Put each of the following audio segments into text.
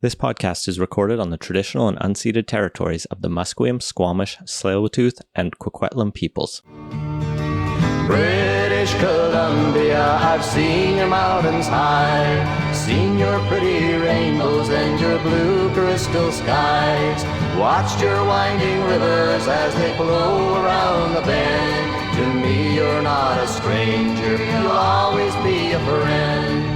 This podcast is recorded on the traditional and unceded territories of the Musqueam, Squamish, Tsleil-Waututh, and Coquitlam peoples. British Columbia, I've seen your mountains high, seen your pretty rainbows and your blue crystal skies, watched your winding rivers as they flow around the bend. To me, you're not a stranger, you'll always be a friend.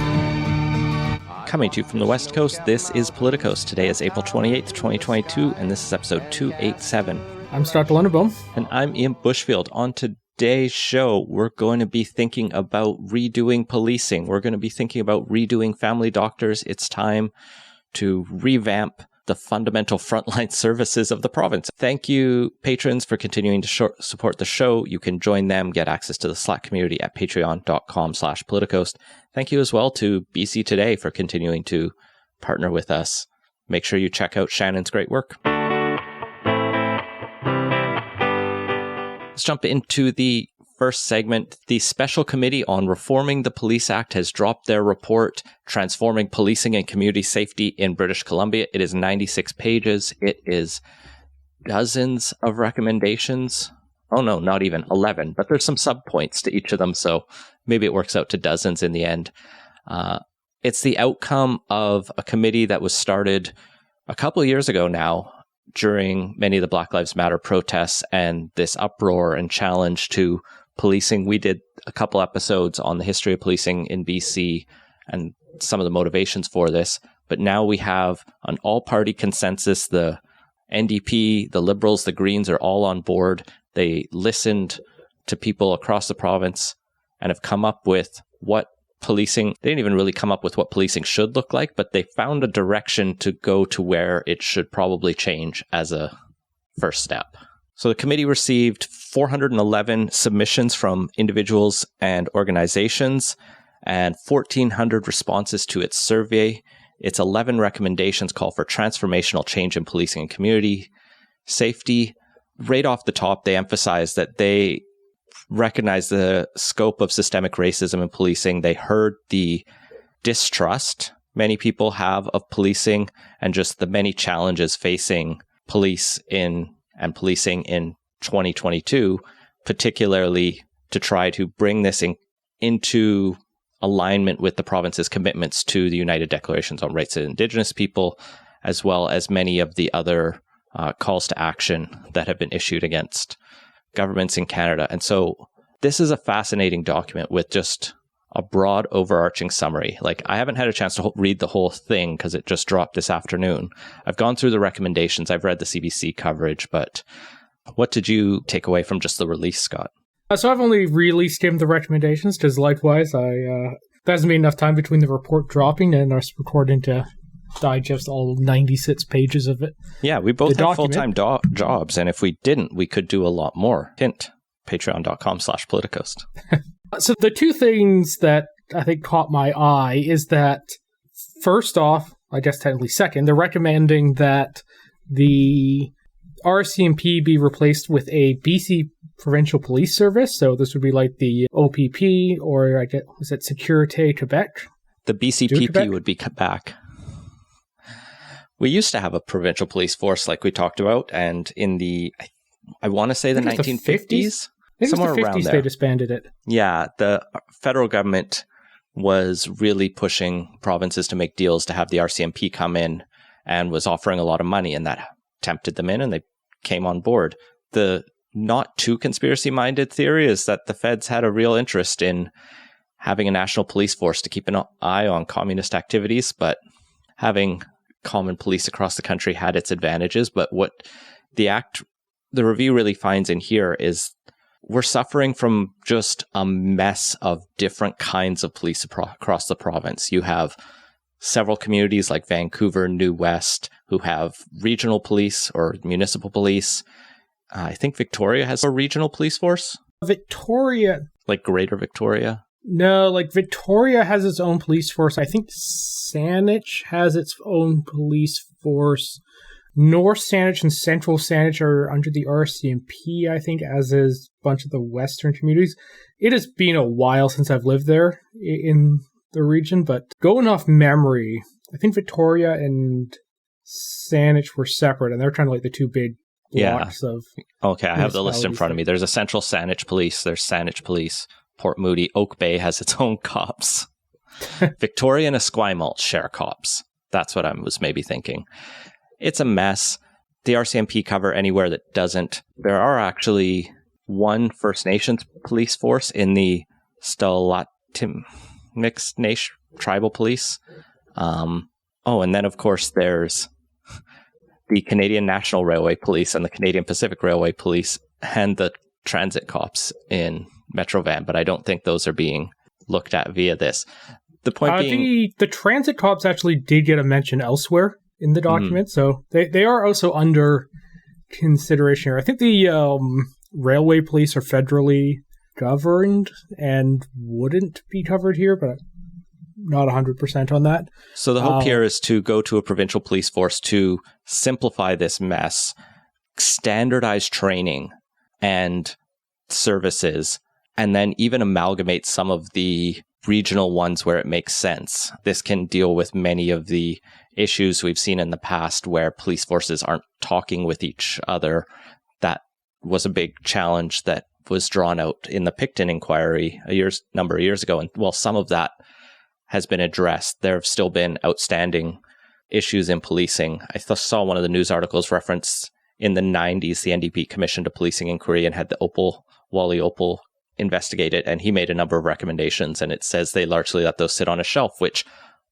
Coming to you from the West Coast, this is Politicos. Today is April 28th, 2022, and this is episode 287. I'm Scott Luneboom. And I'm Ian Bushfield. On today's show, we're going to be thinking about redoing policing. We're going to be thinking about redoing family doctors. It's time to revamp the fundamental frontline services of the province. Thank you, patrons, for continuing to support the show. You can join them, get access to the Slack community at patreon.com/politicos. Thank you as well to BC Today for continuing to partner with us. Make sure you check out Shannon's great work. Let's jump into the first segment. The Special Committee on Reforming the Police Act has dropped their report, Transforming Policing and Community Safety in British Columbia. It is 96 pages. It is dozens of recommendations. Oh no, not even 11, but there's some subpoints to each of them, so maybe it works out to dozens in the end. It's the outcome of a committee that was started a couple of years ago now, during many of the Black Lives Matter protests and this uproar and challenge to policing. We did a couple episodes on the history of policing in BC and some of the motivations for this. But now we have an all-party consensus. The NDP, the Liberals, the Greens are all on board. They listened to people across the province and have come up with what policing, they didn't even really come up with what policing should look like, but they found a direction to go to where it should probably change as a first step. So the committee received 411 submissions from individuals and organizations and 1,400 responses to its survey. Its 11 recommendations call for transformational change in policing and community safety. Right off the top, they emphasize that they recognize the scope of systemic racism in policing. They heard the distrust many people have of policing and just the many challenges facing police and policing in 2022, particularly to try to bring this into alignment with the province's commitments to the United Declarations on Rights of Indigenous People, as well as many of the other calls to action that have been issued against governments in Canada. And so this is a fascinating document with just a broad overarching summary. Like, I haven't had a chance to read the whole thing because it just dropped this afternoon. I've gone through the recommendations. I've read the CBC coverage, but what did you take away from just the release, Scott? So I've only really skimmed the recommendations because likewise, there hasn't been enough time between the report dropping and us recording to digest all 96 pages of it. Yeah, we both have full-time jobs, and if we didn't, we could do a lot more. Hint, patreon.com/politicos. So the two things that I think caught my eye is that, first off, I guess technically second, they're recommending that the RCMP be replaced with a BC provincial police service. So this would be like the OPP, or I guess, was it Sécurité Québec? The BCPP would be back. We used to have a provincial police force like we talked about, and in the, I want to say the 1950s? Somewhere around the 50s there. They disbanded it. Yeah, the federal government was really pushing provinces to make deals to have the RCMP come in and was offering a lot of money, and that tempted them in and they came on board. The not too conspiracy-minded theory is that the feds had a real interest in having a national police force to keep an eye on communist activities, but having common police across the country had its advantages. But what the review really finds in here is we're suffering from just a mess of different kinds of police across the province. You have several communities like Vancouver, New West, who have regional police or municipal police. I think Victoria has a regional police force. Victoria. Like Greater Victoria? No, like Victoria has its own police force. I think Saanich has its own police force. North Saanich and Central Saanich are under the RCMP, I think, as is a bunch of the Western communities. It has been a while since I've lived there in the region, but going off memory, I think Victoria and Saanich were separate, and they're kind of like the two big blocks of. Okay, I have the list in front of me. There's a Central Saanich Police. There's Saanich Police. Port Moody, Oak Bay has its own cops. Victoria and Esquimalt share cops. That's what I was maybe thinking. It's a mess. The RCMP cover anywhere that doesn't. There are actually one First Nations police force in the Stalatim Mixed Nation Tribal Police. And then of course there's the Canadian National Railway Police and the Canadian Pacific Railway Police and the transit cops in Metro Van, but I don't think those are being looked at via this. The point being... The transit cops actually did get a mention elsewhere in the document, so they are also under consideration here. I think the railway police are federally governed and wouldn't be covered here, but I'm not 100% on that. So the hope here is to go to a provincial police force to simplify this mess, standardize training and services, and then even amalgamate some of the regional ones where it makes sense. This can deal with many of the issues we've seen in the past where police forces aren't talking with each other. That was a big challenge that was drawn out in the Picton inquiry a number of years ago. And while some of that has been addressed, there have still been outstanding issues in policing. I saw one of the news articles referenced in the 90s, the NDP commissioned a policing inquiry and had the Wally Opal investigate it, and he made a number of recommendations, and it says they largely let those sit on a shelf, which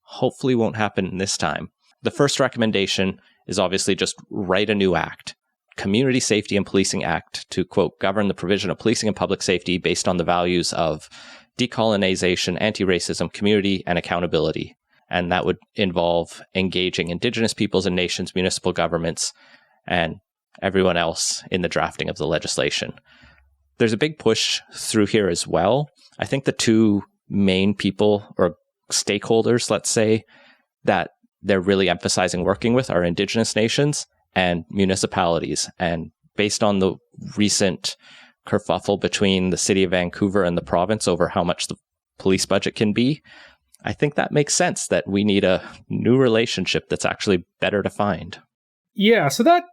hopefully won't happen this time. The first recommendation is obviously just write a new act, Community Safety and Policing Act, to, quote, govern the provision of policing and public safety based on the values of decolonization, anti-racism, community, and accountability. And that would involve engaging Indigenous peoples and nations, municipal governments, and everyone else in the drafting of the legislation. There's a big push through here as well. I think the two main people or stakeholders, let's say, that they're really emphasizing working with are Indigenous nations and municipalities. And based on the recent kerfuffle between the city of Vancouver and the province over how much the police budget can be, I think that makes sense that we need a new relationship that's actually better defined. Yeah, so that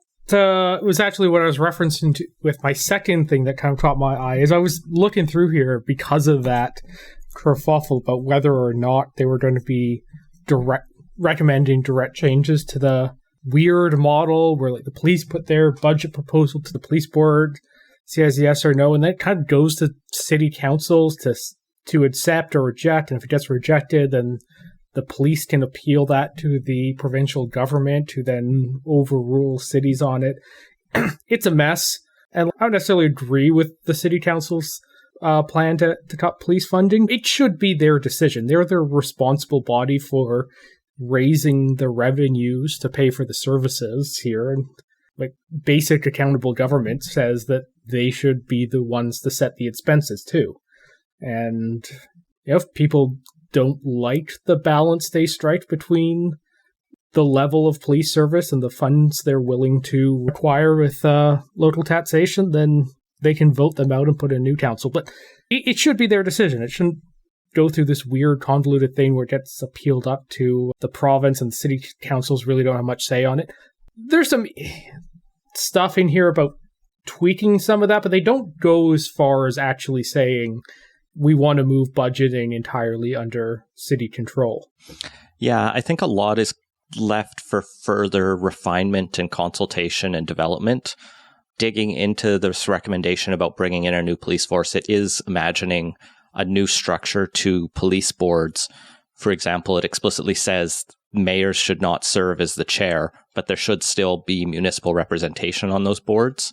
was actually what I was referencing to with my second thing that kind of caught my eye. As I was looking through here because of that kerfuffle about whether or not they were going to be recommending direct changes to the weird model where like the police put their budget proposal to the police board, says yes or no, and then it kind of goes to city councils to accept or reject, and if it gets rejected, then the police can appeal that to the provincial government, who then overrule cities on it. It's a mess, and I don't necessarily agree with the city council's plan to cut police funding. It should be their decision. They're the responsible body for raising the revenues to pay for the services here, and like basic accountable government says that they should be the ones to set the expenses too. And if people don't like the balance they strike between the level of police service and the funds they're willing to acquire with local taxation, then they can vote them out and put in a new council. But it should be their decision. It shouldn't go through this weird convoluted thing where it gets appealed up to the province and the city councils really don't have much say on it. There's some stuff in here about tweaking some of that, but they don't go as far as actually saying we want to move budgeting entirely under city control. Yeah, I think a lot is left for further refinement and consultation and development. Digging into this recommendation about bringing in a new police force, it is imagining a new structure to police boards. For example, it explicitly says mayors should not serve as the chair, but there should still be municipal representation on those boards.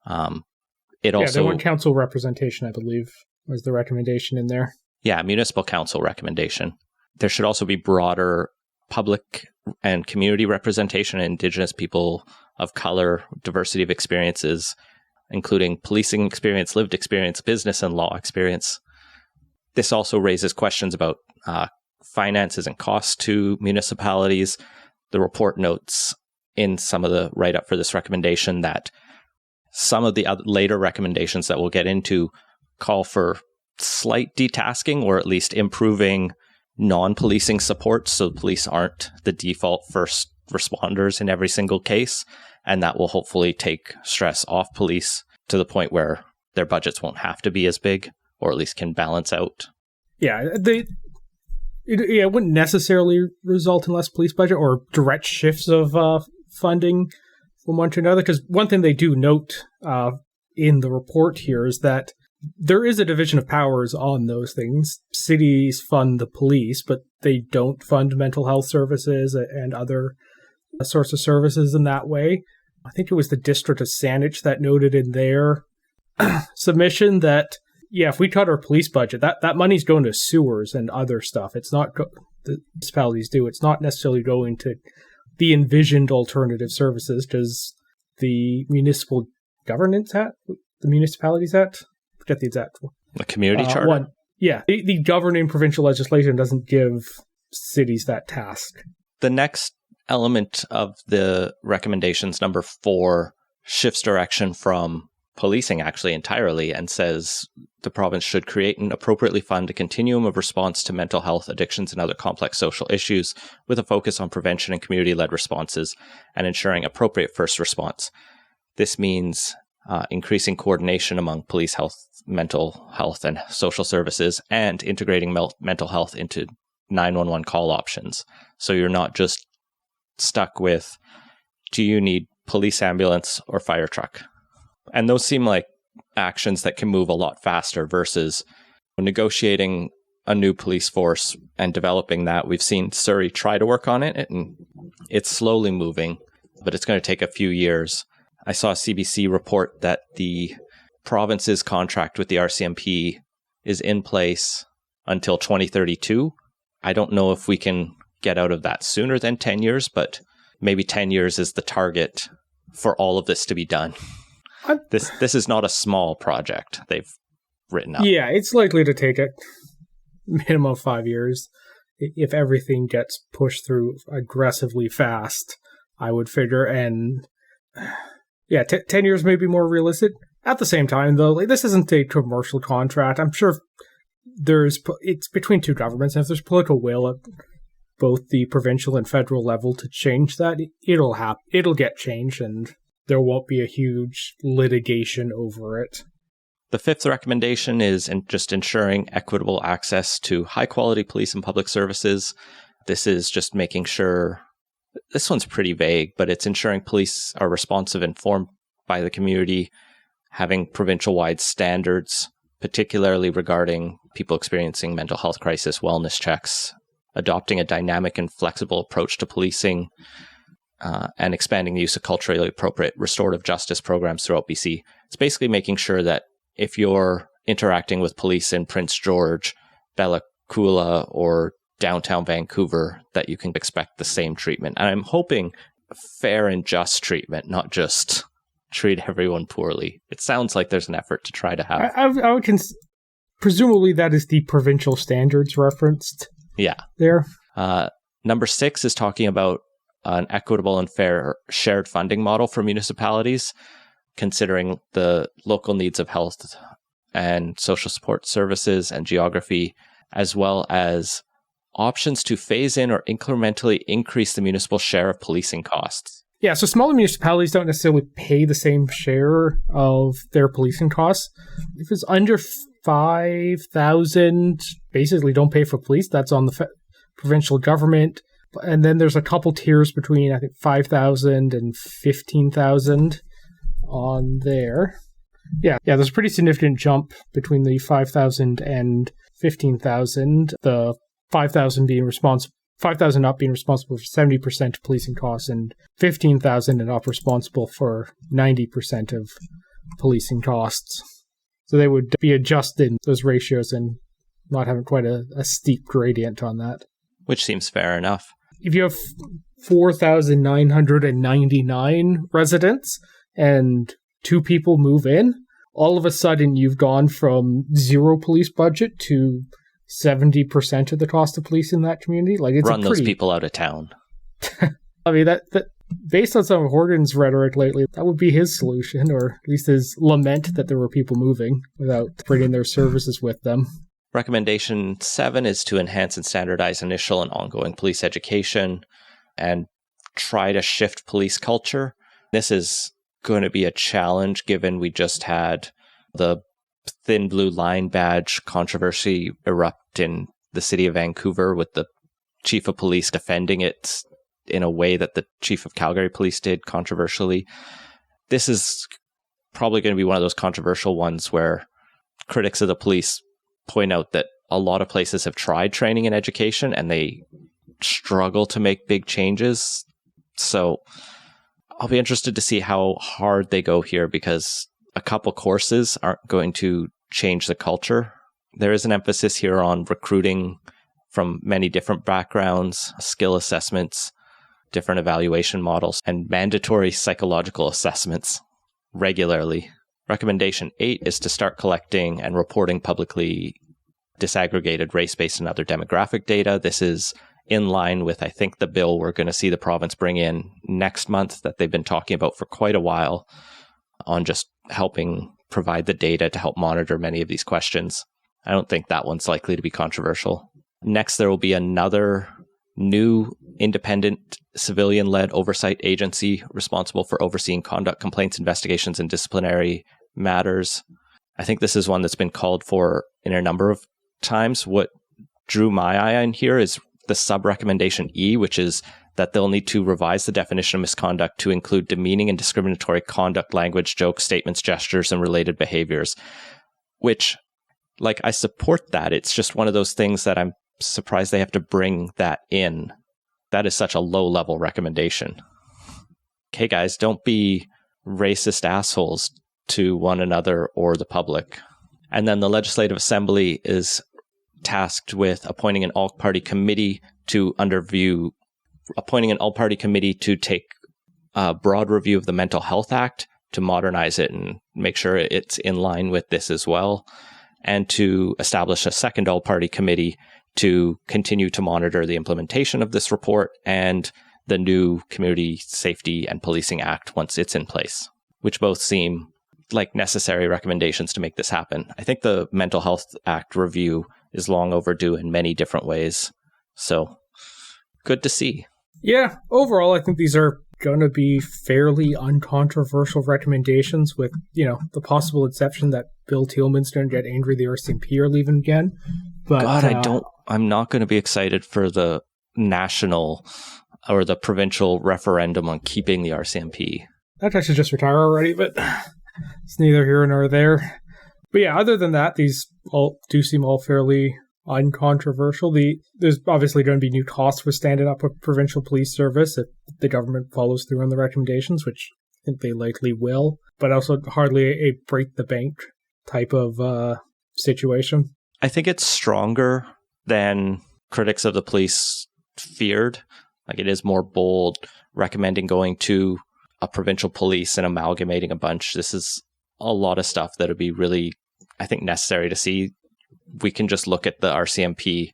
They want council representation, I believe, was the recommendation in there. Yeah, municipal council recommendation. There should also be broader public and community representation of Indigenous people of color, diversity of experiences, including policing experience, lived experience, business and law experience. This also raises questions about finances and costs to municipalities. The report notes in some of the write-up for this recommendation that some of the later recommendations that we'll get into call for slight detasking or at least improving non-policing support, so the police aren't the default first responders in every single case, and that will hopefully take stress off police to the point where their budgets won't have to be as big, or at least can balance out. Yeah, it wouldn't necessarily result in less police budget or direct shifts of funding from one to another, because one thing they do note in the report here is that there is a division of powers on those things. Cities fund the police, but they don't fund mental health services and other sorts of services in that way. I think it was the District of Saanich that noted in their submission that, yeah, if we cut our police budget, that money's going to sewers and other stuff. It's not the municipalities do. It's not necessarily going to the envisioned alternative services. Does the municipal governance hat? The municipalities hat? Forget the exact one. The community charter? The governing provincial legislation doesn't give cities that task. The next element of the recommendations, number 4, shifts direction from policing actually entirely and says the province should create and appropriately fund a continuum of response to mental health, addictions, and other complex social issues with a focus on prevention and community-led responses and ensuring appropriate first response. This means increasing coordination among police health, mental health, and social services, and integrating mental health into 911 call options. So you're not just stuck with, do you need police ambulance or fire truck? And those seem like actions that can move a lot faster versus negotiating a new police force and developing that. We've seen Surrey try to work on it, and it's slowly moving, but it's going to take a few years. I saw a CBC report that the province's contract with the RCMP is in place until 2032. I don't know if we can get out of that sooner than 10 years, but maybe 10 years is the target for all of this to be done. This is not a small project they've written up. Yeah, it's likely to take a minimum of 5 years if everything gets pushed through aggressively fast, I would figure. And yeah, 10 years may be more realistic. At the same time, though, like, this isn't a commercial contract. I'm sure it's between two governments, and if there's political will at both the provincial and federal level to change that, it'll happen. It'll get changed, and there won't be a huge litigation over it. The 5th recommendation is just ensuring equitable access to high-quality police and public services. This is just making sure, this one's pretty vague, but it's ensuring police are responsive, informed by the community, having provincial-wide standards, particularly regarding people experiencing mental health crisis, wellness checks, adopting a dynamic and flexible approach to policing, and expanding the use of culturally appropriate restorative justice programs throughout BC. It's basically making sure that if you're interacting with police in Prince George, Bella Coola, or downtown Vancouver, that you can expect the same treatment. And I'm hoping fair and just treatment, not just treat everyone poorly. It sounds like there's an effort to try to have... I would presumably that is the provincial standards referenced. Yeah. There. Number 6 is talking about an equitable and fair shared funding model for municipalities, considering the local needs of health and social support services and geography, as well as options to phase in or incrementally increase the municipal share of policing costs. Yeah, so smaller municipalities don't necessarily pay the same share of their policing costs. If it's under 5,000, basically don't pay for police. That's on the provincial government. And then there's a couple tiers between, I think, 5,000 and 15,000 on there. Yeah, there's a pretty significant jump between the 5,000 and 15,000. The 5,000 up being responsible for 70% of policing costs, and 15,000 and up responsible for 90% of policing costs. So they would be adjusted those ratios and not having quite a steep gradient on that. Which seems fair enough. If you have 4,999 residents and 2 people move in, all of a sudden you've gone from 0 police budget to 70% of the cost of police in that community. Like, it's run those people out of town. I mean, that based on some of Horgan's rhetoric lately, that would be his solution, or at least his lament that there were people moving without bringing their services with them. Recommendation 7 is to enhance and standardize initial and ongoing police education and try to shift police culture. This is going to be a challenge given we just had the thin blue line badge controversy erupt in the city of Vancouver with the chief of police defending it in a way that the chief of Calgary police did controversially. This is probably going to be one of those controversial ones where critics of the police point out that a lot of places have tried training and education and they struggle to make big changes. So I'll be interested to see how hard they go here, because a couple courses aren't going to change the culture. There is an emphasis here on recruiting from many different backgrounds, skill assessments, different evaluation models, and mandatory psychological assessments regularly. Recommendation 8 is to start collecting and reporting publicly disaggregated race-based and other demographic data. This is in line with, I think, the bill we're going to see the province bring in next month that they've been talking about for quite a while on just helping provide the data to help monitor many of these questions. I don't think that one's likely to be controversial. Next, there will be another new independent civilian-led oversight agency responsible for overseeing conduct complaints, investigations, and disciplinary matters. I think this is one that's been called for in a number of times. What drew my eye on here is the sub-recommendation E, which is that they'll need to revise the definition of misconduct to include demeaning and discriminatory conduct, language, jokes, statements, gestures, and related behaviors, which, like, I support that. It's just one of those things that I'm surprised they have to bring that in. That is such a low-level recommendation. Okay, guys, don't be racist assholes to one another or the public. And then the Legislative Assembly is tasked with appointing an all-party committee to take a broad review of the Mental Health Act to modernize it and make sure it's in line with this as well, and to establish a second all-party committee to continue to monitor the implementation of this report and the new Community Safety and Policing Act once it's in place, which both seem like necessary recommendations to make this happen. I think the Mental Health Act review is long overdue in many different ways. So good to see. Yeah, overall, I think these are going to be fairly uncontroversial recommendations with, the possible exception that Bill Tealminster and Jet Andrew, the RCMP, are leaving again. But God, I'm not going to be excited for the national or the provincial referendum on keeping the RCMP. That guy should just retire already, but it's neither here nor there. But yeah, other than that, these all do seem all fairly uncontroversial. There's obviously going to be new costs for standing up a provincial police service if the government follows through on the recommendations, which I think they likely will, but also hardly a break the bank type of situation. I think it's stronger than critics of the police feared. Like, it is more bold, recommending going to a provincial police and amalgamating a bunch. This is a lot of stuff that would be really, I think, necessary to see. We can just look at the RCMP,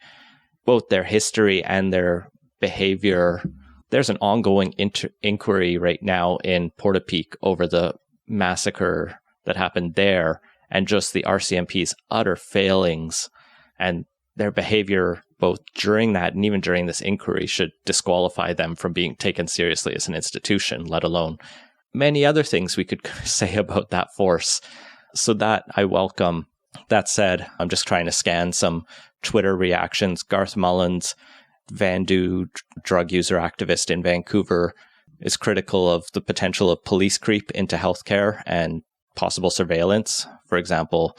both their history and their behavior. There's an ongoing inquiry right now in Portapique over the massacre that happened there, and just the RCMP's utter failings and their behavior both during that and even during this inquiry should disqualify them from being taken seriously as an institution, let alone many other things we could say about that force. So that I welcome. That said, I'm just trying to scan some Twitter reactions. Garth Mullins, Vandu, drug user activist in Vancouver, is critical of the potential of police creep into healthcare and possible surveillance. For example,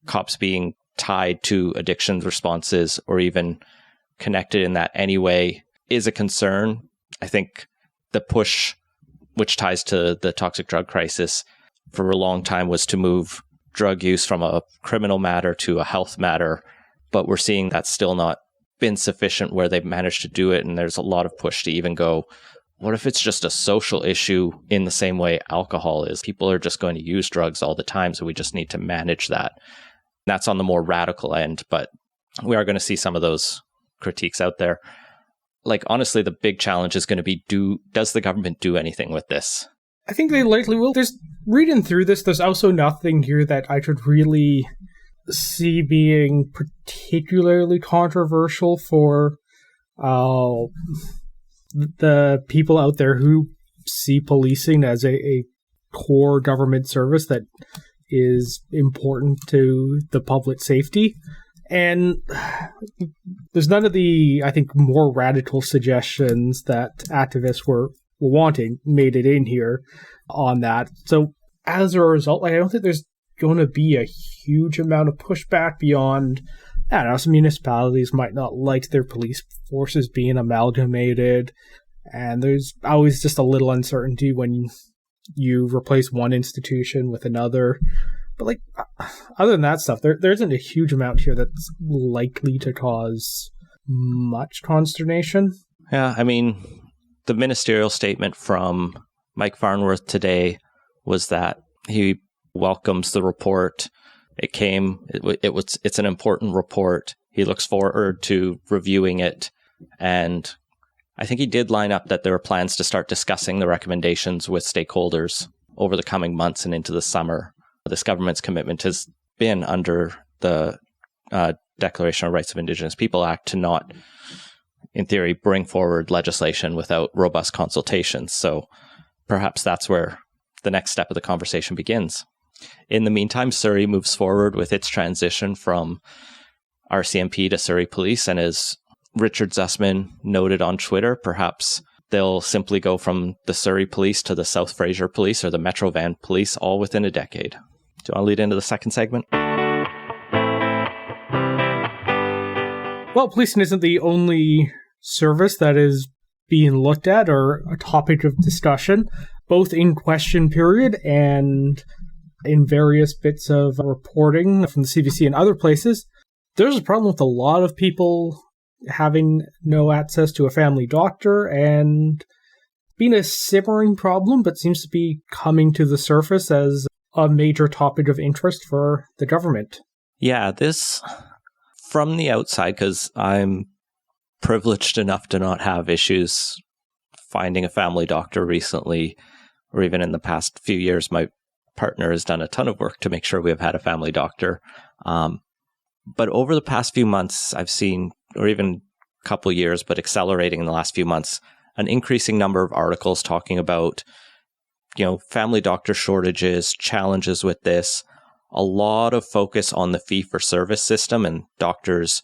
cops being tied to addictions responses or even connected in that anyway is a concern. I think the push, which ties to the toxic drug crisis, for a long time was to move drug use from a criminal matter to a health matter, but we're seeing that's still not been sufficient where they've managed to do it, and there's a lot of push to even go, what if it's just a social issue in the same way alcohol is? People are just going to use drugs all the time, so we just need to manage that. That's on the more radical end, but we are going to see some of those critiques out there. Like, honestly, the big challenge is going to be, does the government do anything with this? I think they likely will. Reading through this, there's also nothing here that I could really see being particularly controversial for the people out there who see policing as a core government service that is important to the public safety. And there's none of the, I think, more radical suggestions that activists were wanting made it in here on that. So as a result, I don't think there's going to be a huge amount of pushback beyond, I don't know, some municipalities might not like their police forces being amalgamated, and there's always just a little uncertainty when you replace one institution with another. But other than that stuff, there isn't a huge amount here that's likely to cause much consternation. Yeah, I mean, the ministerial statement from Mike Farnworth today was that he welcomes the report. It's an important report. He looks forward to reviewing it. And I think he did line up that there are plans to start discussing the recommendations with stakeholders over the coming months and into the summer. This government's commitment has been under the Declaration of Rights of Indigenous People Act to not, in theory, bring forward legislation without robust consultations. So perhaps that's where the next step of the conversation begins. In the meantime, Surrey moves forward with its transition from RCMP to Surrey Police, and as Richard Zussman noted on Twitter, perhaps they'll simply go from the Surrey Police to the South Fraser Police or the Metro Van Police all within a decade. Do you want to lead into the second segment? Well, policing isn't the only service that is being looked at or a topic of discussion, both in question period and in various bits of reporting from the CBC and other places. There's a problem with a lot of people having no access to a family doctor and being a simmering problem, but seems to be coming to the surface as a major topic of interest for the government. Yeah, this, from the outside, because I'm privileged enough to not have issues finding a family doctor recently, or even in the past few years, my partner has done a ton of work to make sure we have had a family doctor. But over the past few months, I've seen, or even a couple of years, but accelerating in the last few months, an increasing number of articles talking about, family doctor shortages, challenges with this, a lot of focus on the fee-for-service system and doctors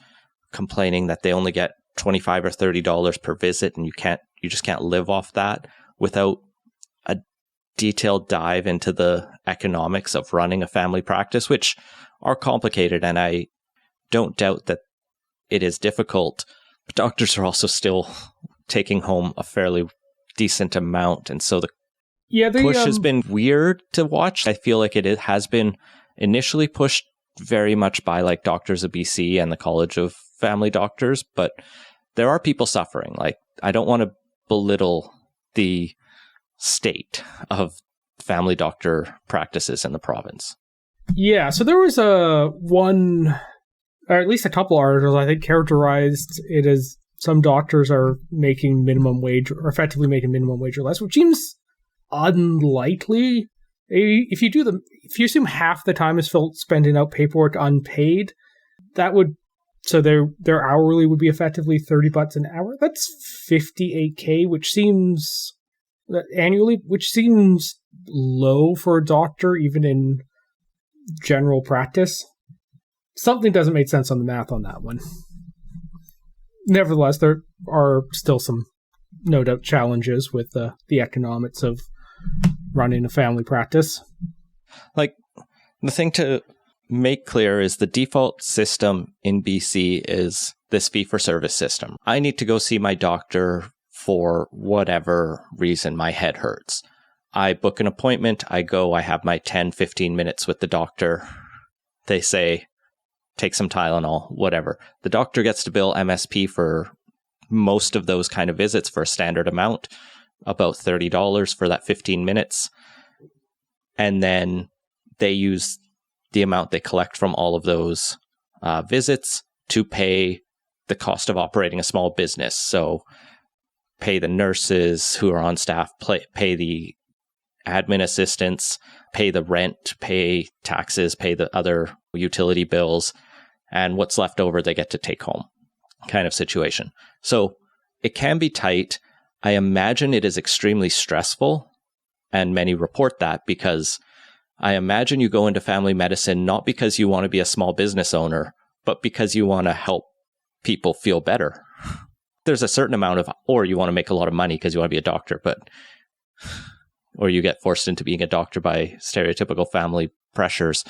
complaining that they only get $25 or $30 per visit, and you just can't live off that without a detailed dive into the economics of running a family practice, which are complicated, and I don't doubt that it is difficult, but doctors are also still taking home a fairly decent amount, and so the push has been weird to watch. I feel like it has been initially pushed very much by Doctors of BC and the College of Family Doctors, but there are people suffering. I don't want to belittle the state of family doctor practices in the province. Yeah, so there was one, or at least a couple articles, I think, characterized it as some doctors are making minimum wage, or effectively making minimum wage or less, which seems unlikely. If you assume half the time is spending out paperwork unpaid, that would, so their hourly would be effectively $30 an hour. That's $58K, which seems annually, which seems low for a doctor, even in general practice. Something doesn't make sense on the math on that one. Nevertheless, there are still some, no doubt, challenges with the economics of running a family practice. The thing to make clear is the default system in BC is this fee-for-service system. I need to go see my doctor for whatever reason my head hurts. I book an appointment, I go, I have my 10-15 minutes with the doctor. They say, take some Tylenol, whatever. The doctor gets to bill MSP for most of those kind of visits for a standard amount, about $30 for that 15 minutes. And then they use the amount they collect from all of those visits to pay the cost of operating a small business. So pay the nurses who are on staff, pay the admin assistants, pay the rent, pay taxes, pay the other utility bills, and what's left over they get to take home kind of situation. So it can be tight. I imagine it is extremely stressful, and many report that because I imagine you go into family medicine not because you want to be a small business owner, but because you want to help people feel better. There's a certain amount of, or you want to make a lot of money because you want to be a doctor, or you get forced into being a doctor by stereotypical family pressures.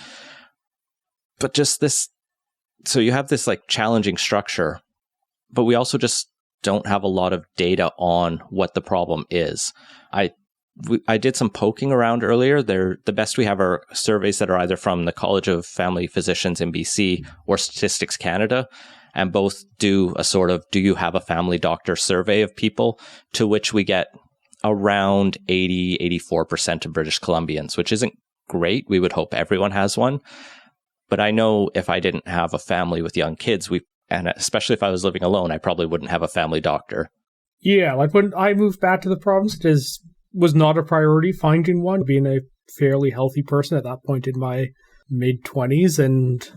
But just this, so you have this like challenging structure, but we also just don't have a lot of data on what the problem is. I did some poking around earlier. The best we have are surveys that are either from the College of Family Physicians in BC or Statistics Canada, and both do a sort of, do you have a family doctor survey of people, to which we get around 84% of British Columbians, which isn't great. We would hope everyone has one. But I know if I didn't have a family with young kids, and especially if I was living alone, I probably wouldn't have a family doctor. Yeah, like when I moved back to the province, was not a priority finding one, being a fairly healthy person at that point in my mid-20s. And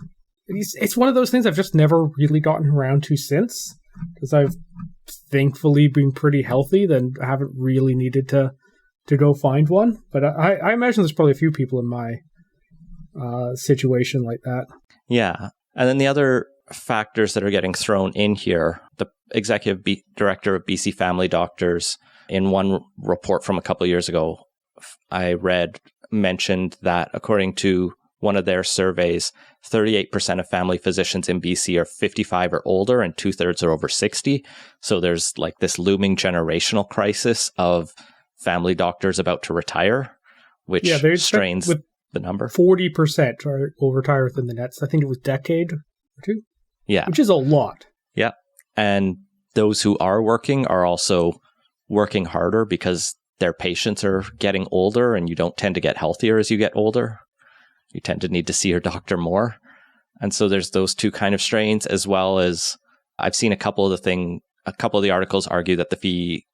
it's one of those things I've just never really gotten around to since, because I've thankfully been pretty healthy, then I haven't really needed to go find one. But I imagine there's probably a few people in my situation like that. Yeah. And then the other factors that are getting thrown in here, the executive director of BC Family Doctors, in one report from a couple of years ago, I read, mentioned that according to one of their surveys, 38% of family physicians in BC are 55 or older, and 2/3 are over 60. So there's like this looming generational crisis of family doctors about to retire, which strains the number. 40% will retire within the next, I think it was decade or two. Yeah. Which is a lot. Yeah. And those who are working are also working harder because their patients are getting older, and you don't tend to get healthier as you get older. You tend to need to see your doctor more. And so there's those two kind of strains, as well as I've seen a couple of the articles argue that the fee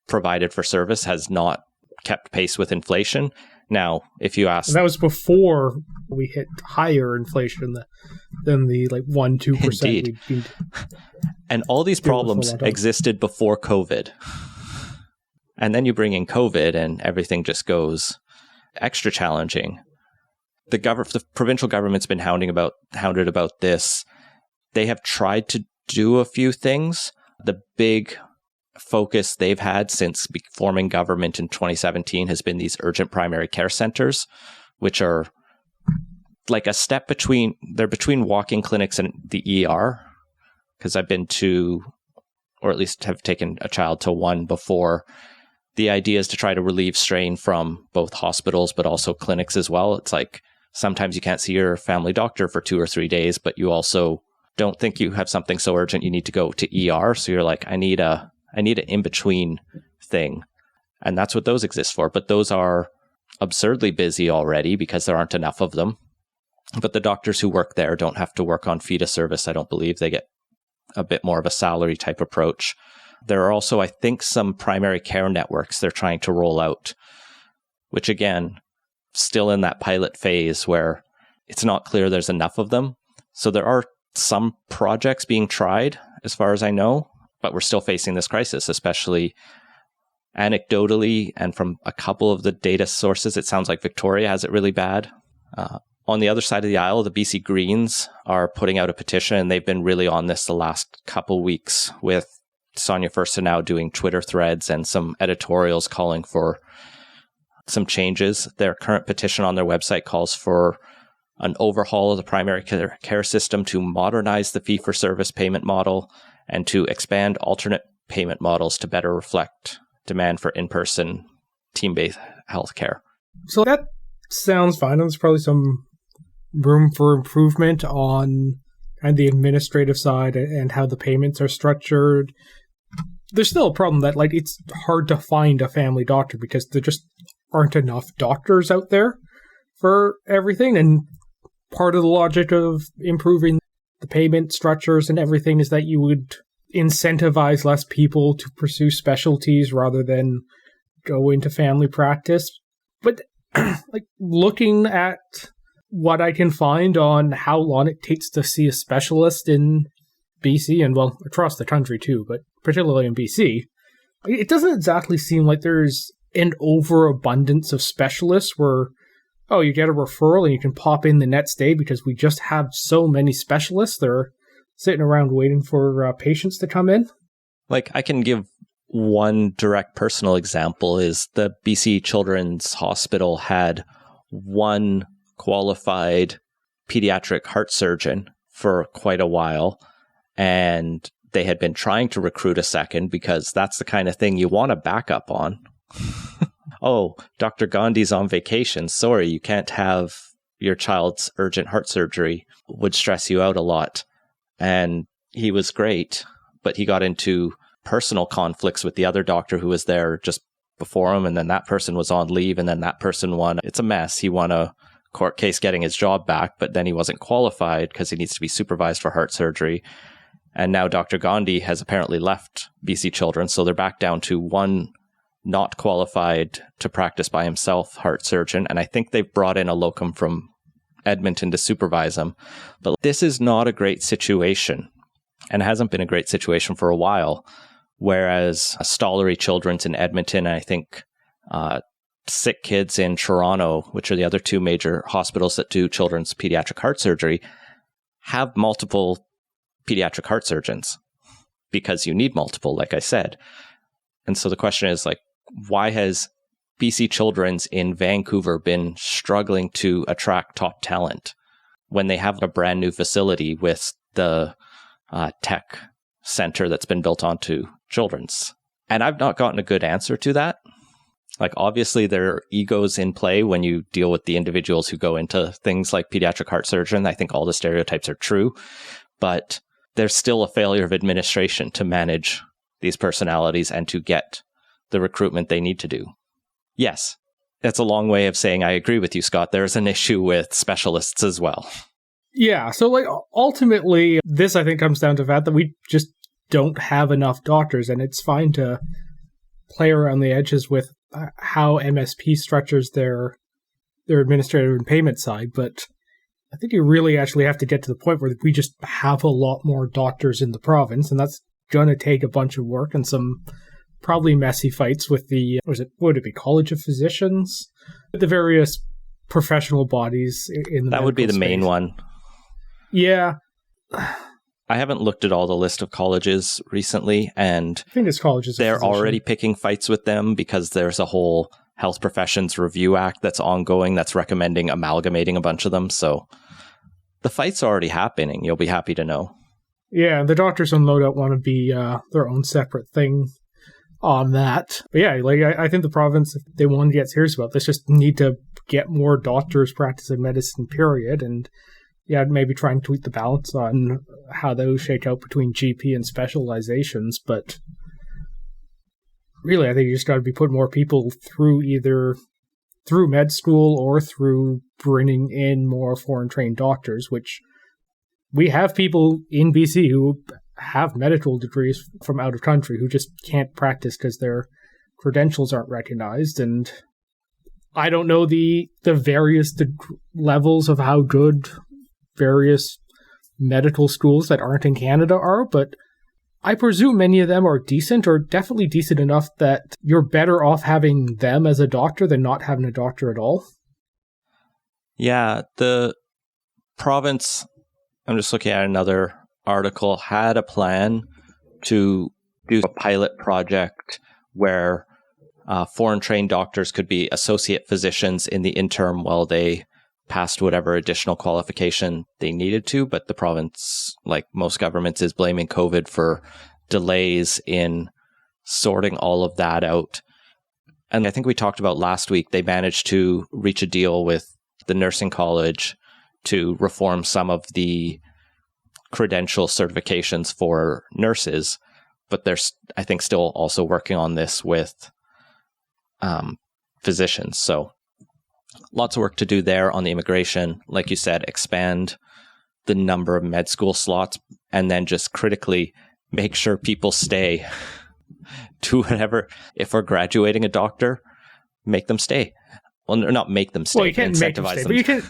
provided for service has not kept pace with inflation. Now, if you ask... And that was before we hit higher inflation than the 1-2%. Indeed. And all these problems existed before COVID. And then you bring in COVID and everything just goes extra challenging. The provincial government's been hounded about this. They have tried to do a few things. The big focus they've had since forming government in 2017 has been these urgent primary care centers, which are like a step between walk-in clinics and the ER, because I've been to, or at least have taken a child to one before. The idea is to try to relieve strain from both hospitals, but also clinics as well. It's like sometimes you can't see your family doctor for 2 or 3 days, but you also don't think you have something so urgent you need to go to ER. So you're like, I need an in-between thing. And that's what those exist for. But those are absurdly busy already because there aren't enough of them. But the doctors who work there don't have to work on fee to service, I don't believe. They get a bit more of a salary type approach. There are also, I think, some primary care networks they're trying to roll out, which again, still in that pilot phase where it's not clear there's enough of them. So there are some projects being tried, as far as I know, but we're still facing this crisis, especially anecdotally, and from a couple of the data sources, it sounds like Victoria has it really bad. On the other side of the aisle, the BC Greens are putting out a petition, and they've been really on this the last couple weeks, with Sonia Furstenau doing Twitter threads and some editorials calling for some changes. Their current petition on their website calls for an overhaul of the primary care system to modernize the fee-for-service payment model and to expand alternate payment models to better reflect demand for in-person team-based healthcare. So that sounds fine. There's probably some room for improvement on kind of the administrative side and how the payments are structured. There's still a problem that it's hard to find a family doctor because there just aren't enough doctors out there for everything. And part of the logic of improving the payment structures and everything is that you would incentivize less people to pursue specialties rather than go into family practice. But looking at what I can find on how long it takes to see a specialist in BC, and well, across the country too, but particularly in BC, it doesn't exactly seem like there's an overabundance of specialists where, oh, you get a referral and you can pop in the next day because we just have so many specialists that are sitting around waiting for patients to come in. Like, I can give one direct personal example is the BC Children's Hospital had one qualified pediatric heart surgeon for quite a while, and they had been trying to recruit a second because that's the kind of thing you want to back up on. Oh, Dr. Gandhi's on vacation. Sorry, you can't have your child's urgent heart surgery. Would stress you out a lot. And he was great, but he got into personal conflicts with the other doctor who was there just before him, and then that person was on leave, and then that person won. It's a mess. He won a court case getting his job back, but then he wasn't qualified because he needs to be supervised for heart surgery. And now Dr. Gandhi has apparently left BC Children's, so they're back down to one not qualified to practice by himself heart surgeon, and I think they've brought in a locum from Edmonton to supervise him. But this is not a great situation, and hasn't been a great situation for a while, whereas Stollery Children's in Edmonton, and I think Sick Kids in Toronto, which are the other two major hospitals that do children's pediatric heart surgery, have multiple pediatric heart surgeons because you need multiple, like I said. And so the question is, like, why has BC Children's in Vancouver been struggling to attract top talent when they have a brand new facility with the tech center that's been built onto Children's? And I've not gotten a good answer to that. Like, obviously, there are egos in play when you deal with the individuals who go into things like pediatric heart surgeon. I think all the stereotypes are true, but there's still a failure of administration to manage these personalities and to get the recruitment they need to do. Yes, that's a long way of saying I agree with you, Scott. There's an issue with specialists as well. Yeah, so like ultimately, this I think comes down to the fact that we just don't have enough doctors, and it's fine to play around the edges with how MSP structures their administrative and payment side, but I think you really actually have to get to the point where we just have a lot more doctors in the province, and that's going to take a bunch of work and some probably messy fights with the, would it be College of Physicians? The various professional bodies in the That would be the main one. Yeah. I haven't looked at all the list of colleges recently, and I think it's colleges. They're already picking fights with them because there's a whole Health Professions Review Act that's ongoing that's recommending amalgamating a bunch of them. So the fight's already happening. You'll be happy to know. Yeah, the doctors on loadout want to be their own separate thing on that. But yeah, like I think the province, if they want to get serious about this, just need to get more doctors practicing medicine, period. And yeah, maybe try and tweak the balance on how those shake out between GP and specializations. But really, I think you just got to be putting more people through either through med school or through bringing in more foreign trained doctors, which we have people in BC who have medical degrees from out of country who just can't practice because their credentials aren't recognized. And I don't know the various levels of how good various medical schools that aren't in Canada are, but I presume many of them are decent, or definitely decent enough that you're better off having them as a doctor than not having a doctor at all. Yeah, the province, I'm just looking at another article, had a plan to do a pilot project where foreign trained doctors could be associate physicians in the interim while they passed whatever additional qualification they needed to. But the province, like most governments, is blaming COVID for delays in sorting all of that out. And I think we talked about last week, they managed to reach a deal with the nursing college to reform some of the credential certifications for nurses, but they're, I think, still also working on this with physicians. So lots of work to do there on the immigration. Like you said, expand the number of med school slots, and then just critically make sure people stay. Do whatever. If we're graduating a doctor, make them stay. Well, not make them stay. Well, you can't make them stay, but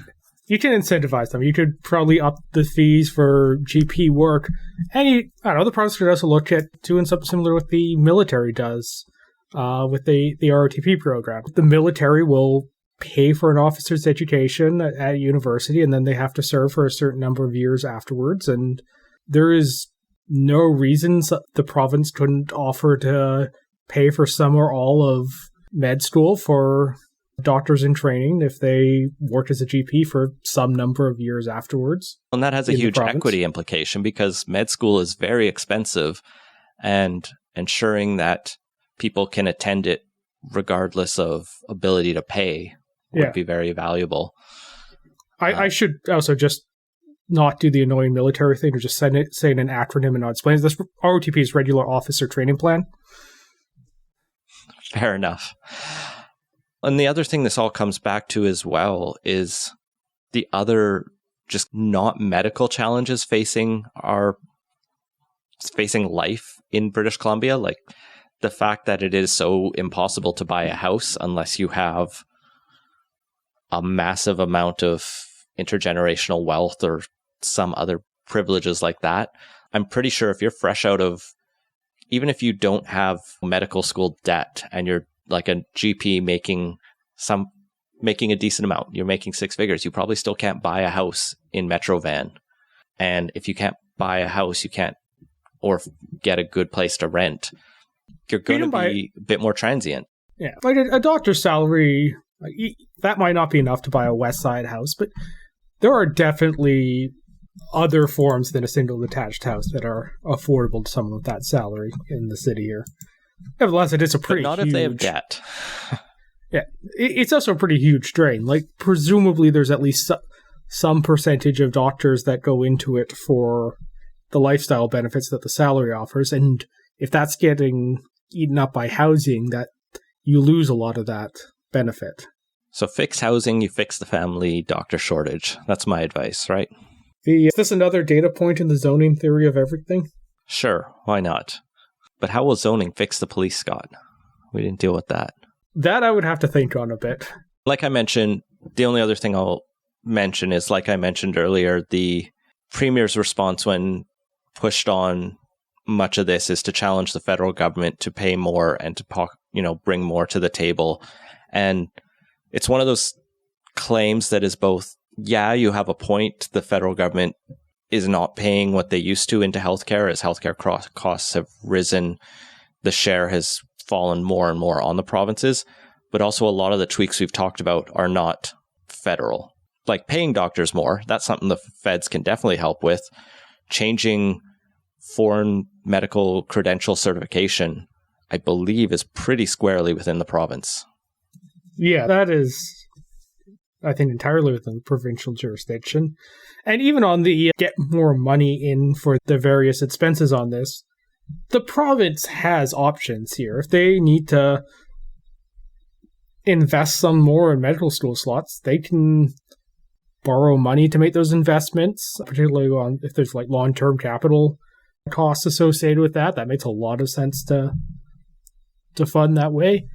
You can incentivize them. You could probably up the fees for GP work. And the province could also look at doing something similar with the military does with the ROTP program. The military will pay for an officer's education at a university, and then they have to serve for a certain number of years afterwards. And there is no reasons the province couldn't offer to pay for some or all of med school for doctors in training if they worked as a GP for some number of years afterwards. And that has a huge equity implication because med school is very expensive, and ensuring that people can attend it regardless of ability to pay would be very valuable. I should also just not do the annoying military thing or just say an acronym and not explain it. This ROTP is Regular Officer Training Plan. Fair enough. And the other thing this all comes back to as well is the other just not medical challenges facing life in British Columbia, like the fact that it is so impossible to buy a house unless you have a massive amount of intergenerational wealth or some other privileges like that. I'm pretty sure if you're fresh out of, even if you don't have medical school debt and you're like a GP making a decent amount, you're making six figures, you probably still can't buy a house in Metro Van. And if you can't buy a house, you can't, or get a good place to rent, you're going to be a bit more transient. Yeah, like a doctor's salary, that might not be enough to buy a West Side house, but there are definitely other forms than a single detached house that are affordable to someone with that salary in the city here. Nevertheless, it is a pretty not huge... if they have debt. Yeah, it's also a pretty huge drain. Like, presumably there's at least some percentage of doctors that go into it for the lifestyle benefits that the salary offers, and if that's getting eaten up by housing, that you lose a lot of that benefit. So fix housing, you fix the family doctor shortage. That's my advice, right? Is this another data point in the zoning theory of everything? Sure, why not? But how will zoning fix the police, Scott? We didn't deal with that. That I would have to think on a bit. Like I mentioned, the only other thing I'll mention is, like I mentioned earlier, the Premier's response when pushed on much of this is to challenge the federal government to pay more and to bring more to the table. And it's one of those claims that is both, yeah, you have a point, the federal government is not paying what they used to into healthcare as healthcare costs have risen. The share has fallen more and more on the provinces, but also a lot of the tweaks we've talked about are not federal. Like paying doctors more, that's something the feds can definitely help with. Changing foreign medical credential certification, I believe, is pretty squarely within the province. Yeah, that is, I think, entirely within the provincial jurisdiction. And even on the get more money in for the various expenses on this, the province has options here. If they need to invest some more in medical school slots, they can borrow money to make those investments, particularly if there's like long-term capital costs associated with that. That makes a lot of sense to fund that way.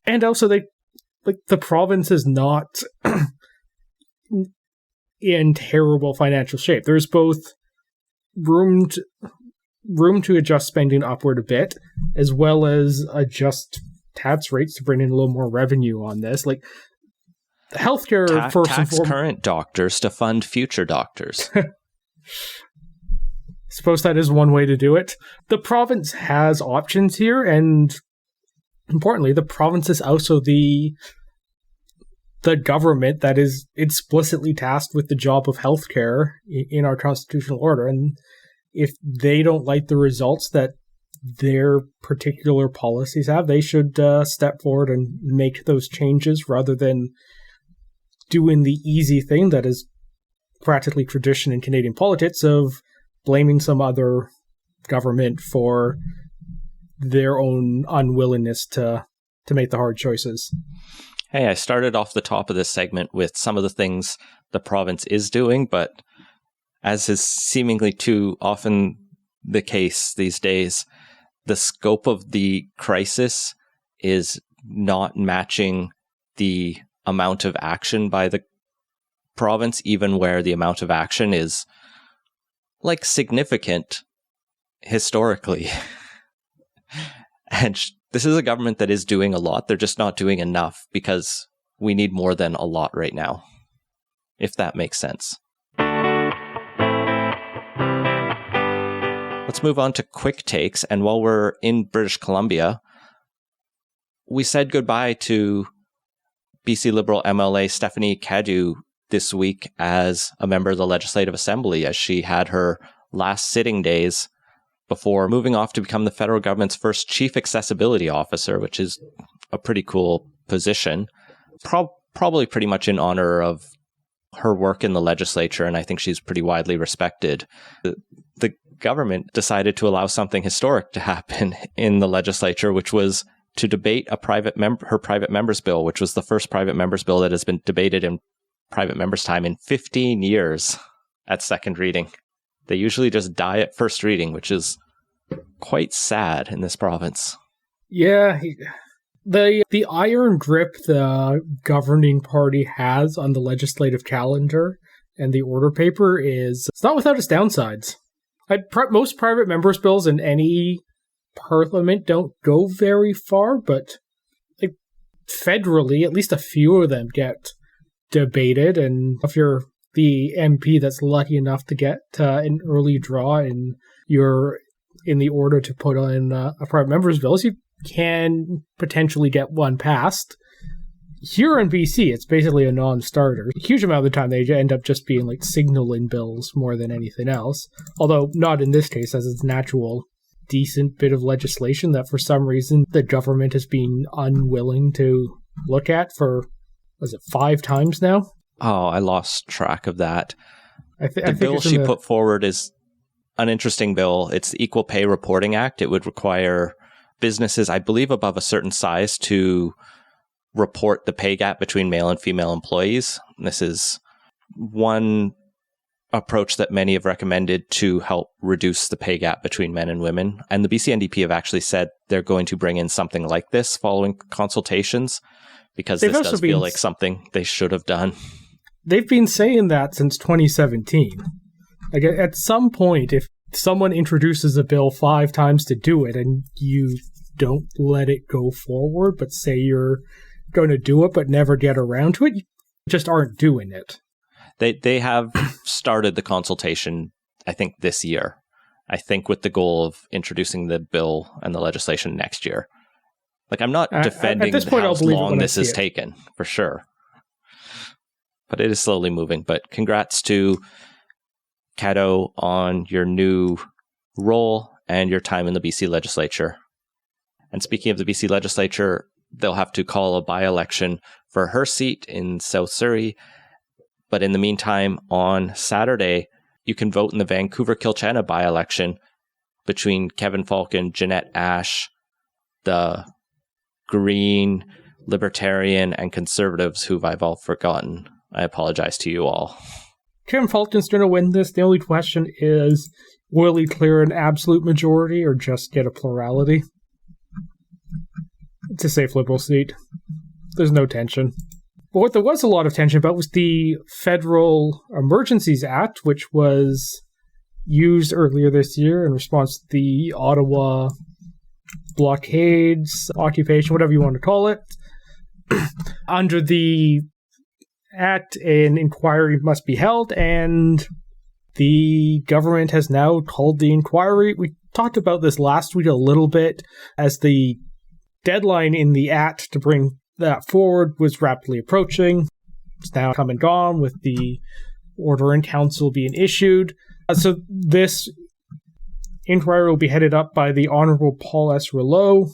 And also, the province is not in terrible financial shape. There's both room to adjust spending upward a bit, as well as adjust tax rates to bring in a little more revenue on this. Like healthcare, tax current doctors to fund future doctors. Suppose that is one way to do it. The province has options here, and importantly, the province is also the government that is explicitly tasked with the job of healthcare in our constitutional order. And if they don't like the results that their particular policies have, they should step forward and make those changes rather than doing the easy thing that is practically tradition in Canadian politics of blaming some other government for their own unwillingness to make the hard choices. Hey, I started off the top of this segment with some of the things the province is doing, but as is seemingly too often the case these days, the scope of the crisis is not matching the amount of action by the province, even where the amount of action is like significant historically. And this is a government that is doing a lot. They're just not doing enough because we need more than a lot right now, if that makes sense. Let's move on to quick takes. And while we're in British Columbia, we said goodbye to BC Liberal MLA Stephanie Cadu this week as a member of the Legislative Assembly, as she had her last sitting days before moving off to become the federal government's first Chief Accessibility Officer, which is a pretty cool position. Probably pretty much in honor of her work in the legislature, and I think she's pretty widely respected. The government decided to allow something historic to happen in the legislature, which was to debate her private member's bill, which was the first private member's bill that has been debated in private members' time in 15 years at second reading. They usually just die at first reading, which is quite sad in this province. Yeah, the iron grip the governing party has on the legislative calendar and the order paper it's not without its downsides. Most private members' bills in any parliament don't go very far, but like federally, at least a few of them get debated, and if you're the MP that's lucky enough to get an early draw and you're in the order to put on a private member's bills, you can potentially get one passed. Here in BC, it's basically a non-starter. A huge amount of the time, they end up just being like signaling bills more than anything else. Although not in this case, as it's an actual decent bit of legislation that for some reason the government has been unwilling to look at for, was it 5 times now? Oh, I lost track of that. The bill she put forward is an interesting bill. It's the Equal Pay Reporting Act. It would require businesses, I believe, above a certain size to report the pay gap between male and female employees. This is one approach that many have recommended to help reduce the pay gap between men and women. And the BC NDP have actually said they're going to bring in something like this following consultations, because this does feel like something they should have done. They've been saying that since 2017. Like at some point, if someone introduces a bill 5 times to do it and you don't let it go forward, but say you're going to do it but never get around to it, you just aren't doing it. They have started the consultation, I think, this year. I think with the goal of introducing the bill and the legislation next year. Like, I'm not defending how long this has taken, for sure. But it is slowly moving. But congrats to Caddo on your new role and your time in the BC legislature. And speaking of the BC legislature, they'll have to call a by-election for her seat in South Surrey. But in the meantime, on Saturday, you can vote in the Vancouver-Kilchana by-election between Kevin Falk and Jeanette Ash, the Green, Libertarian, and Conservatives who I've all forgotten. I apologize to you all. Kevin Falcon's going to win this. The only question is, will he clear an absolute majority or just get a plurality? It's a safe Liberal seat. There's no tension. But what there was a lot of tension about was the Federal Emergencies Act, which was used earlier this year in response to the Ottawa blockades, occupation, whatever you want to call it. Under the Act, an inquiry must be held, and the government has now called the inquiry. We talked about this last week a little bit, as the deadline in the Act to bring that forward was rapidly approaching. It's now come and gone with the order in council being issued. So this inquiry will be headed up by the Honourable Paul S. Rouleau,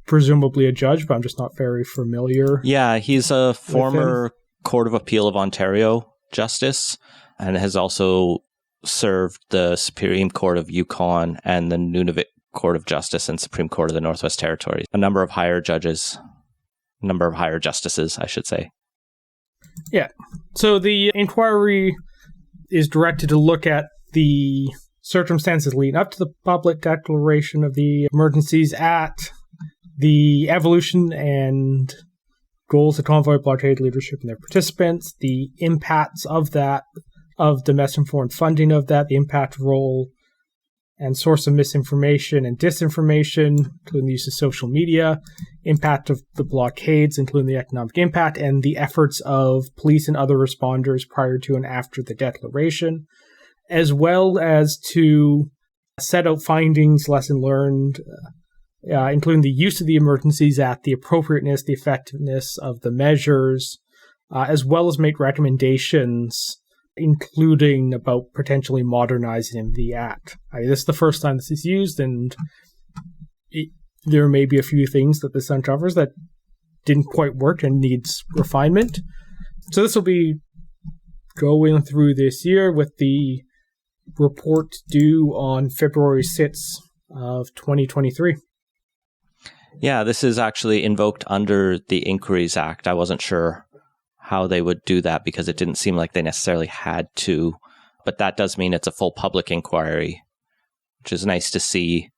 presumably a judge, but I'm just not very familiar. Yeah, he's a former Court of Appeal of Ontario justice and has also served the Supreme Court of Yukon and the Nunavut Court of Justice and Supreme Court of the Northwest Territories. A number of higher justices, I should say. Yeah. So the inquiry is directed to look at the circumstances leading up to the public declaration of the emergencies, at the evolution and goals of convoy blockade leadership and their participants, the impacts of that, of domestic foreign funding of that, the impact, role, and source of misinformation and disinformation, including the use of social media, impact of the blockades, including the economic impact, and the efforts of police and other responders prior to and after the declaration, as well as to set out findings, lesson learned, including the use of the Emergencies Act, the appropriateness, the effectiveness of the measures, as well as make recommendations, including about potentially modernizing the Act. This is the first time this is used, and there may be a few things that this uncovers that didn't quite work and needs refinement. So this will be going through this year with the report due on February 6th of 2023. Yeah, this is actually invoked under the Inquiries Act. I wasn't sure how they would do that because it didn't seem like they necessarily had to. But that does mean it's a full public inquiry, which is nice to see.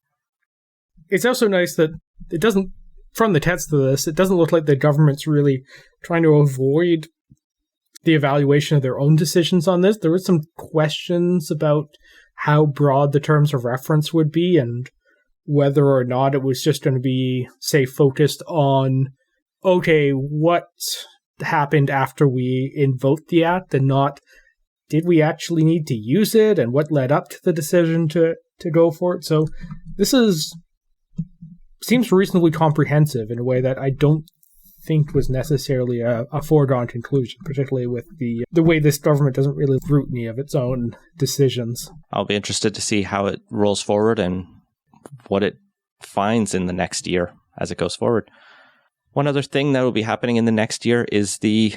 It's also nice that it doesn't, from the text of this, it doesn't look like the government's really trying to avoid the evaluation of their own decisions on this. There were some questions about how broad the terms of reference would be and whether or not it was just going to be, say, focused on, okay, what happened after we invoked the Act and not, did we actually need to use it and what led up to the decision to go for it. So this seems reasonably comprehensive in a way that I don't think was necessarily a foregone conclusion, particularly with the way this government doesn't really root any of its own decisions. I'll be interested to see how it rolls forward and what it finds in the next year as it goes forward. One other thing that will be happening in the next year is the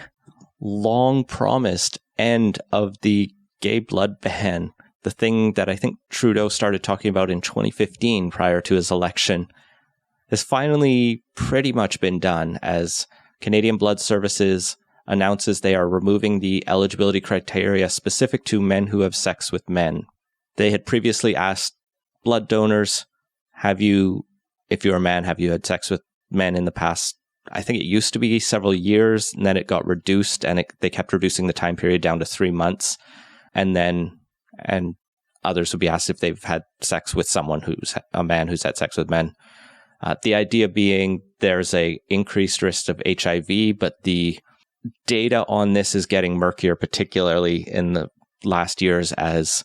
long-promised end of the gay blood ban, the thing that I think Trudeau started talking about in 2015 prior to his election, has finally pretty much been done as Canadian Blood Services announces they are removing the eligibility criteria specific to men who have sex with men. They had previously asked blood donors, if you're a man, have you had sex with men in the past? I think it used to be several years, and then it got reduced, and they kept reducing the time period down to 3 months. And others would be asked if they've had sex with someone who's a man who's had sex with men. The idea being there's a increased risk of HIV, but the data on this is getting murkier, particularly in the last years as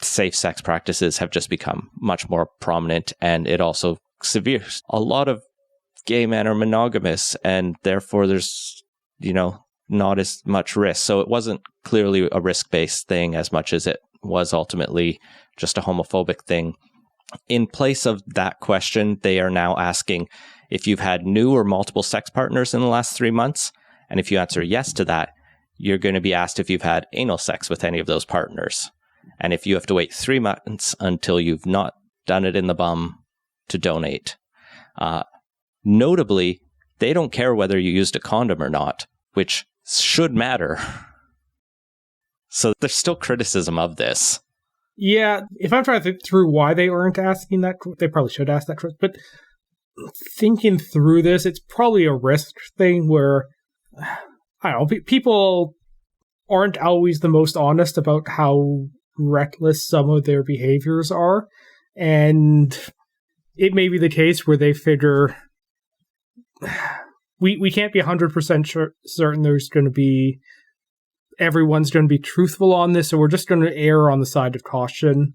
safe sex practices have just become much more prominent, and it also severe. A lot of gay men are monogamous, and therefore there's, not as much risk. So it wasn't clearly a risk-based thing as much as it was ultimately just a homophobic thing. In place of that question, they are now asking if you've had new or multiple sex partners in the last 3 months. And if you answer yes to that, you're going to be asked if you've had anal sex with any of those partners. And if you have to wait 3 months until you've not done it in the bum to donate. Notably, they don't care whether you used a condom or not, which should matter. So there's still criticism of this. Yeah, if I'm trying to think through why they aren't asking that, they probably should ask that question. But thinking through this, it's probably a risk thing where, I don't know, people aren't always the most honest about how reckless some of their behaviors are. And it may be the case where they figure, we can't be 100% certain there's going to be everyone's going to be truthful on this, so we're just going to err on the side of caution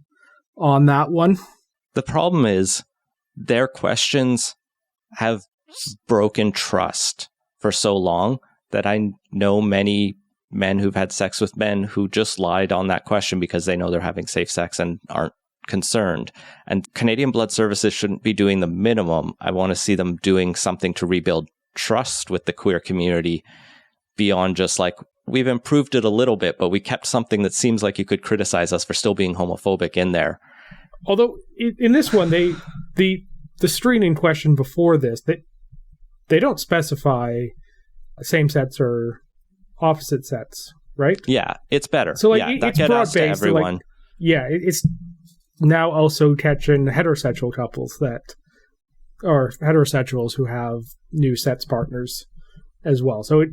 on that one. The problem is their questions have broken trust for so long that I know many men who've had sex with men who just lied on that question because they know they're having safe sex and aren't concerned. And Canadian Blood Services shouldn't be doing the minimum. I want to see them doing something to rebuild trust with the queer community beyond just like, we've improved it a little bit, but we kept something that seems like you could criticize us for still being homophobic in there. Although in this one, the screening question before this, they don't specify same sets or opposite sets, right? Yeah, it's better. So it's broad-based. Everyone. It's now also catching heterosexual couples or heterosexuals who have new sets partners as well. So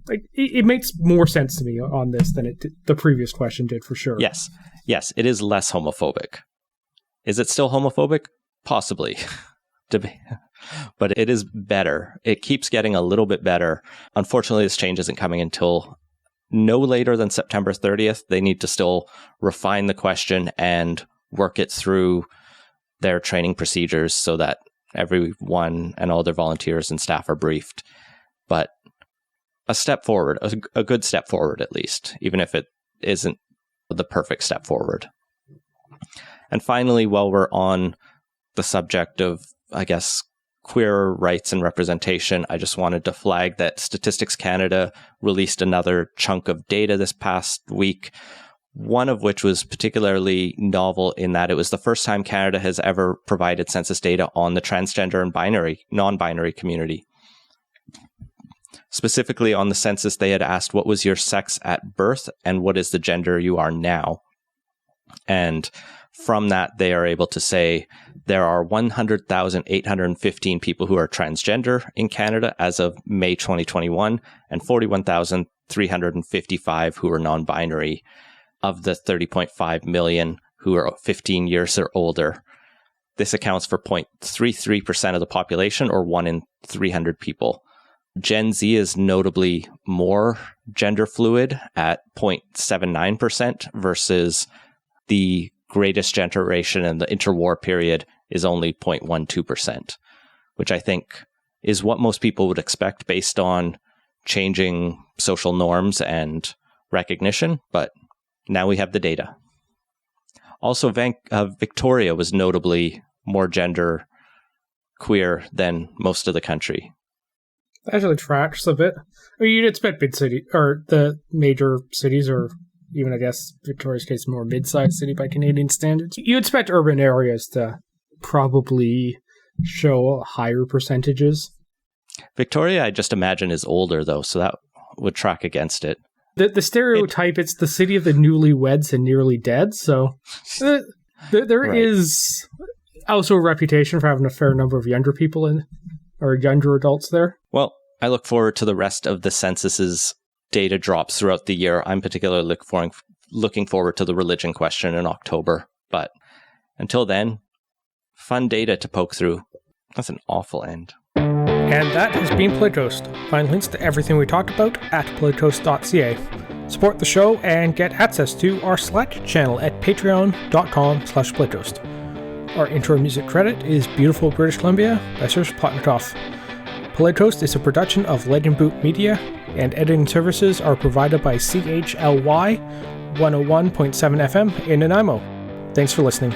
it makes more sense to me on this than the previous question did, for sure. Yes, it is less homophobic. Is it still homophobic? Possibly. But it is better. It keeps getting a little bit better. Unfortunately, this change isn't coming until no later than September 30th. They need to still refine the question and work it through their training procedures so that everyone and all their volunteers and staff are briefed. But a step forward, a good step forward at least, even if it isn't the perfect step forward. And finally, while we're on the subject of, I guess, queer rights and representation, I just wanted to flag that Statistics Canada released another chunk of data this past week, one of which was particularly novel in that it was the first time Canada has ever provided census data on the transgender and non-binary community. Specifically on the census, they had asked what was your sex at birth and what is the gender you are now. And from that, they are able to say there are 100,815 people who are transgender in Canada as of May 2021 and 41,355 who are non-binary of the 30.5 million who are 15 years or older. This accounts for 0.33% of the population, or 1 in 300 people. Gen Z is notably more gender fluid at 0.79% versus the greatest generation in the interwar period is only 0.12%, which I think is what most people would expect based on changing social norms and recognition, but now we have the data. Also, Victoria was notably more gender queer than most of the country. That actually tracks a bit. I mean, you'd expect big city or the major cities, or even, I guess, Victoria's case, more mid-sized city by Canadian standards. You expect urban areas to probably show higher percentages. Victoria, I just imagine, is older, though, so that would track against it. The stereotype, it's the city of the newlyweds and nearly dead, so there right. is also a reputation for having a fair number of younger people or younger adults there. Well, I look forward to the rest of the census's data drops throughout the year. I'm particularly looking forward to the religion question in October. But until then, fun data to poke through. That's an awful end. And that has been Playtoast. Find links to everything we talked about at playtoast.ca. Support the show and get access to our Slack channel at patreon.com/playtoast. Our intro music credit is Beautiful British Columbia by Serge Plotnikoff. Playtoast is a production of Legend Boot Media, and editing services are provided by CHLY 101.7 FM in Nanaimo. Thanks for listening.